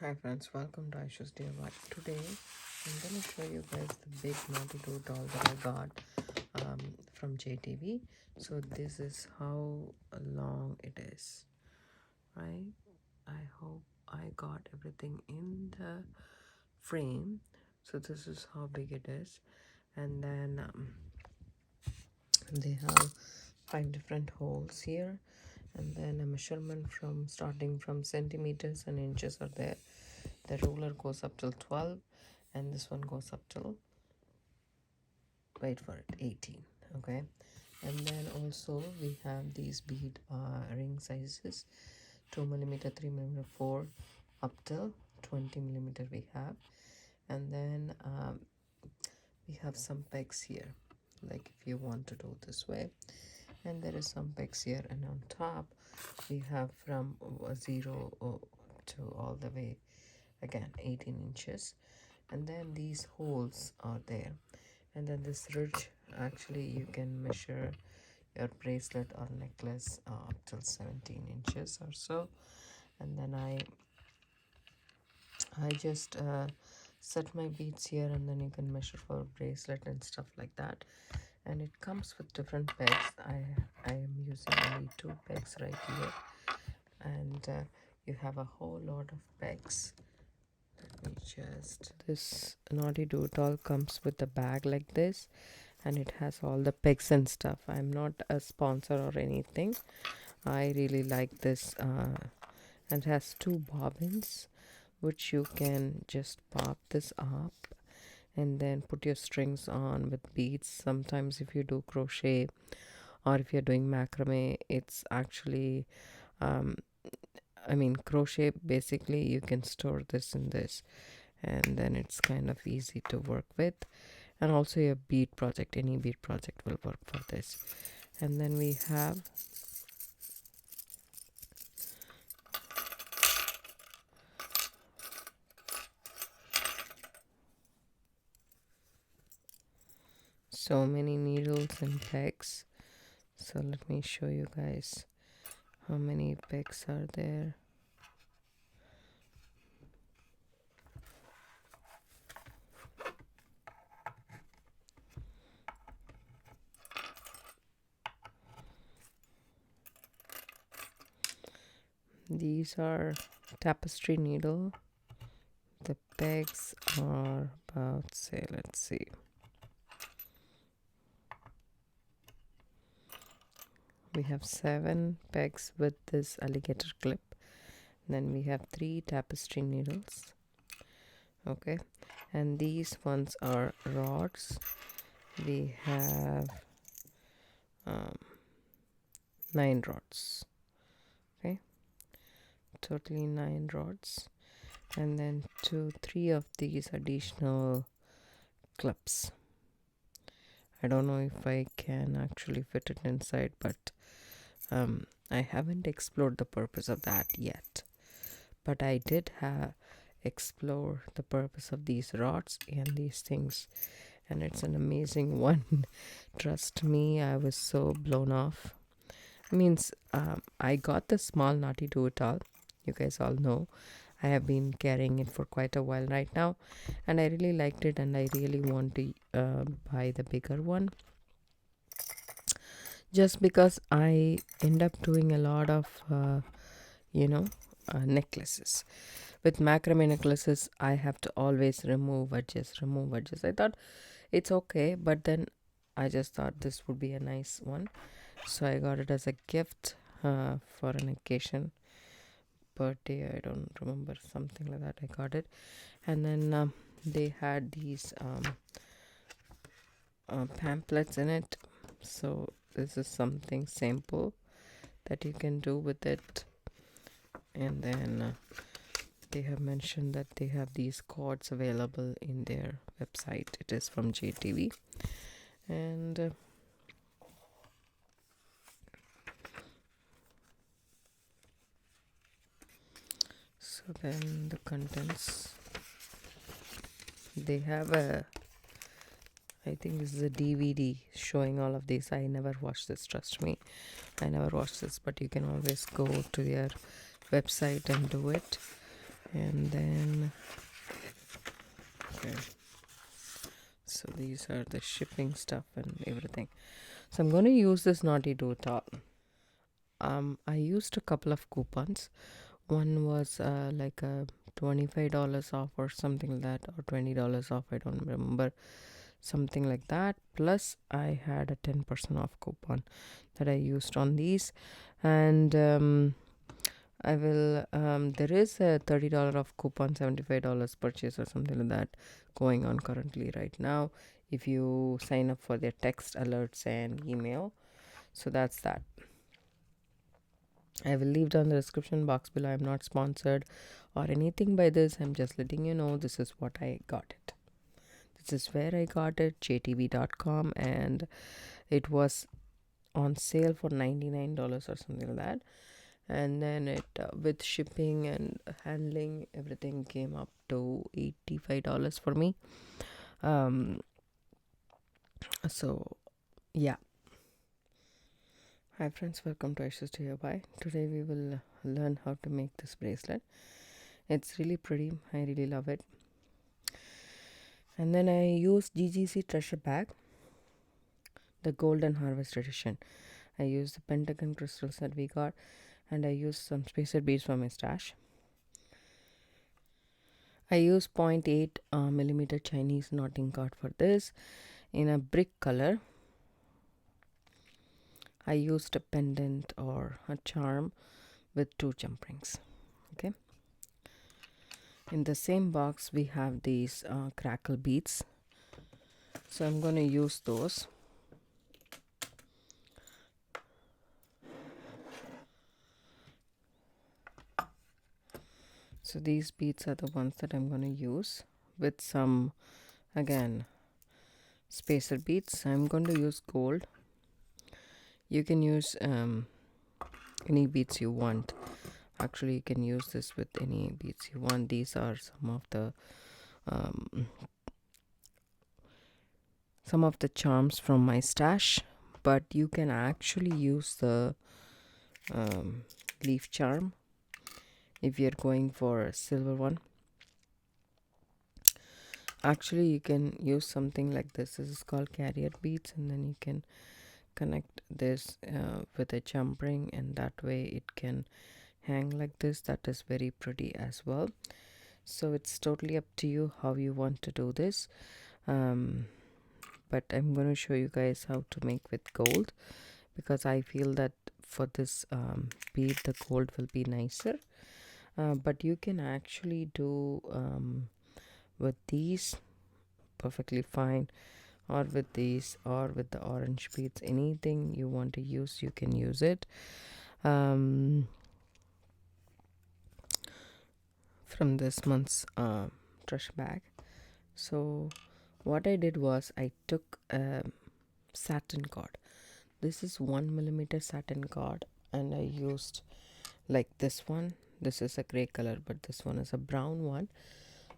Hi friends, welcome to Aisha's DIY. Today I'm going to show you guys the big Knotty doll that I got from JTV. So this is how long it is, right? I hope I got everything in the frame. So this is how big it is. And then they have 5 different holes here, and then a measurement from starting from centimeters and inches are there. The ruler goes up till 12, and this one goes up till, wait for it, 18. Okay, and then also we have these bead ring sizes, 2 millimeter, 3 millimeter, 4 up till 20 millimeter we have. And then we have some pegs here, like if you want to do this way, and there is some pegs here, and on top we have from 0 to all the way again 18 inches. And then these holes are there, and then this ridge, actually you can measure your bracelet or necklace up till 17 inches or so. And then I just set my beads here, and then you can measure for bracelet and stuff like that. And it comes with different pegs. I am using only 2 pegs right here, and you have a whole lot of pegs. Let me just, this Knotty doll comes with a bag like this, and it has all the pegs and stuff. I'm not a sponsor or anything. I really like this, and it has 2 bobbins which you can just pop this up and then put your strings on with beads. Sometimes if you do crochet or if you're doing macrame, it's actually crochet, basically you can store this in this, and then it's kind of easy to work with. And also your bead project, any bead project will work for this. And then we have so many needles and pegs. So let me show you guys how many pegs are there. These are tapestry needle. The pegs are about, say, let's see, we have 7 pegs with this alligator clip. Then we have 3 tapestry needles. Okay, and these ones are rods. We have 9 rods. Okay, totally 9 rods. And then 3 of these additional clips. I don't know if I can actually fit it inside, but I haven't explored the purpose of that yet. But I did explore the purpose of these rods and these things, and it's an amazing one. Trust me, I was so blown off. I got the small Knotty do-it-all. You guys all know I have been carrying it for quite a while right now, and I really liked it, and I really want to buy the bigger one, just because I end up doing a lot of necklaces. With macrame necklaces, I have to always remove edges. I thought it's okay, but then I just thought this would be a nice one, so I got it as a gift for an occasion, birthday, I don't remember, something like that. I got it. And then they had these pamphlets in it, so this is something simple that you can do with it. And then they have mentioned that they have these cords available in their website. It is from JTV. And so then the contents, they have I think this is a DVD showing all of these. I never watched this, trust me, I never watched this, but you can always go to their website and do it. And then, okay, so these are the shipping stuff and everything. So I'm going to use this Knotty do it all. I used a couple of coupons. One was like a $25 off or something like that, or $20 off, I don't remember, something like that. Plus I had a 10% off coupon that I used on these. And I will there is a $30 off coupon, $75 purchase or something like that going on currently right now if you sign up for their text alerts and email. So that's that. I will leave down the description box below. I'm not sponsored or anything by this. I'm just letting you know this is what I got it. This is where I got it, jtv.com, and it was on sale for $99 or something like that. And then it with shipping and handling, everything came up to $85 for me. So yeah. Hi friends, welcome to Ashes to Your Buy. Today we will learn how to make this bracelet. It's really pretty. I really love it. And then I used GGC treasure bag, the Golden Harvest edition. I used the pentagon crystals that we got, and I used some spacer beads from my stash. I used 0.8 millimeter Chinese knotting cord for this in a brick color. I used a pendant or a charm with 2 jump rings. Okay. In the same box we have these crackle beads. So I'm going to use those. So these beads are the ones that I'm going to use with some, again, spacer beads. I'm going to use gold. You can use any beads you want. Actually, you can use this with any beads you want. These are some of the charms from my stash, but you can actually use the leaf charm if you're going for a silver one. Actually, you can use something like this. This is called carrier beads, and then you can connect this with a jump ring, and that way it can hang like this. That is very pretty as well. So it's totally up to you how you want to do this. But I'm going to show you guys how to make with gold, because I feel that for this bead the gold will be nicer. But you can actually do with these perfectly fine, or with these, or with the orange beads. Anything you want to use, you can use it. From this month's treasure bag. So what I did was I took a satin cord. This is 1 millimeter satin cord, and I used like this one. This is a gray color, but this one is a brown one.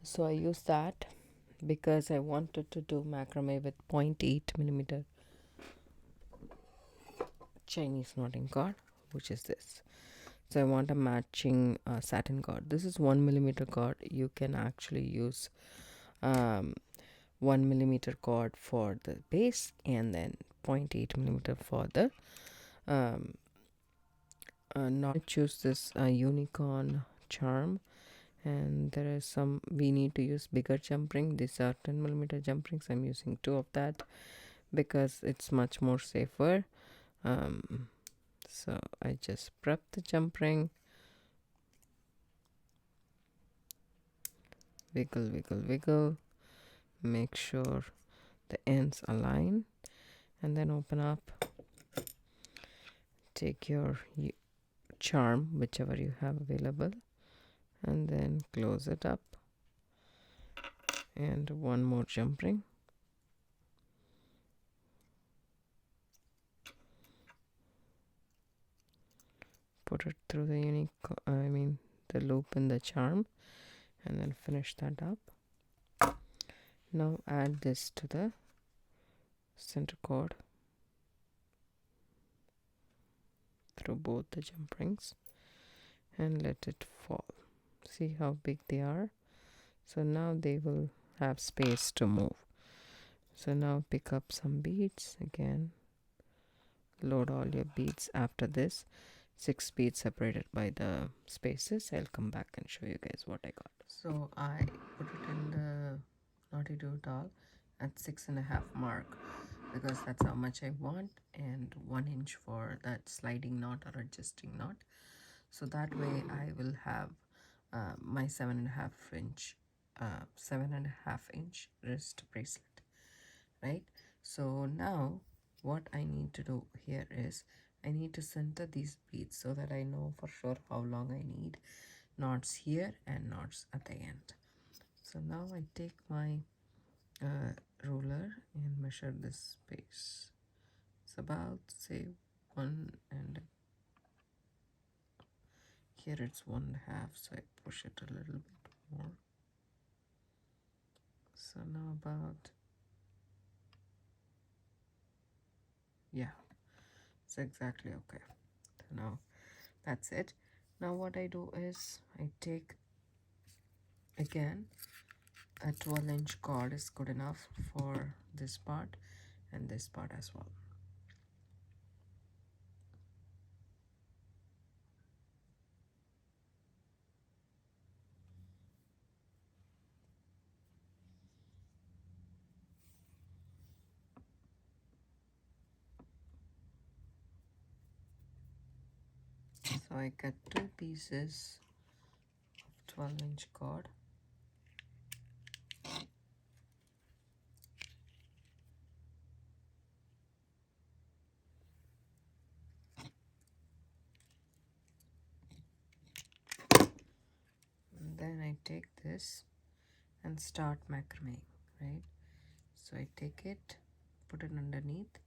So I used that because I wanted to do macrame with 0.8 millimeter Chinese knotting cord, which is this. So I want a matching satin cord. This is 1 millimeter cord. You can actually use 1 millimeter cord for the base, and then 0.8 millimeter for the knot. Choose this unicorn charm, and there is some, we need to use bigger jump ring. These are 10 millimeter jump rings. I'm using 2 of that because it's much more safer. So I just prep the jump ring, wiggle, wiggle, wiggle, make sure the ends align, and then open up. Take your charm, whichever you have available, and then close it up, and one more jump ring. Put it through the the loop in the charm, and then finish that up. Now add this to the center cord through both the jump rings and let it fall. See how big they are? So now they will have space to move. So now pick up some beads again. Load all your beads after this. 6 beads separated by the spaces. I'll come back and show you guys what I got. So I put it in the Knotty Do It All at 6.5 mark because that's how much I want, and 1 inch for that sliding knot or adjusting knot. So that way I will have my 7.5 inch wrist bracelet, right? So now what I need to do here is I need to center these beads so that I know for sure how long I need knots here and knots at the end. So now I take my ruler and measure this space. It's about, say, 1, and here it's 1.5, so I push it a little bit more. So now about, yeah, it's exactly okay. So now that's it. Now what I do is I take, again, a 12-inch cord is good enough for this part and this part as well. So I cut 2 pieces of 12-inch cord. And then I take this and start macrame, right? So I take it, put it underneath,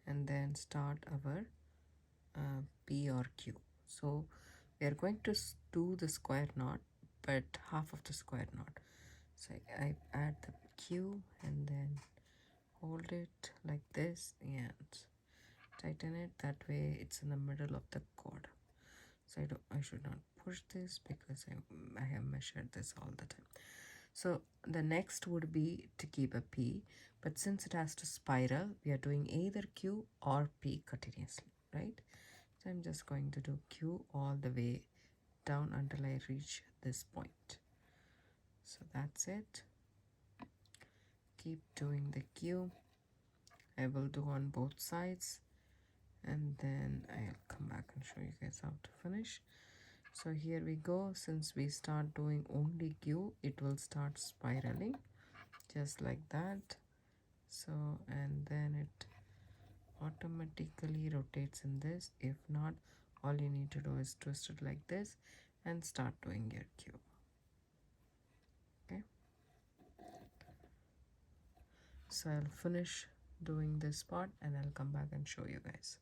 and then start our P or Q. So we are going to do the square knot, but half of the square knot. So I add the Q and then hold it like this and tighten it. That way it's in the middle of the cord. So I should not push this because I have measured this all the time. So the next would be to keep a P, but since it has to spiral, we are doing either Q or P continuously, right? So I'm just going to do Q all the way down until I reach this point. So that's it. Keep doing the Q. I will do on both sides, and then I'll come back and show you guys how to finish. So here we go. Since we start doing only Q, it will start spiraling just like that. So, and then it automatically rotates in this. If not, all you need to do is twist it like this and start doing your Q. Okay, so I'll finish doing this part and I'll come back and show you guys.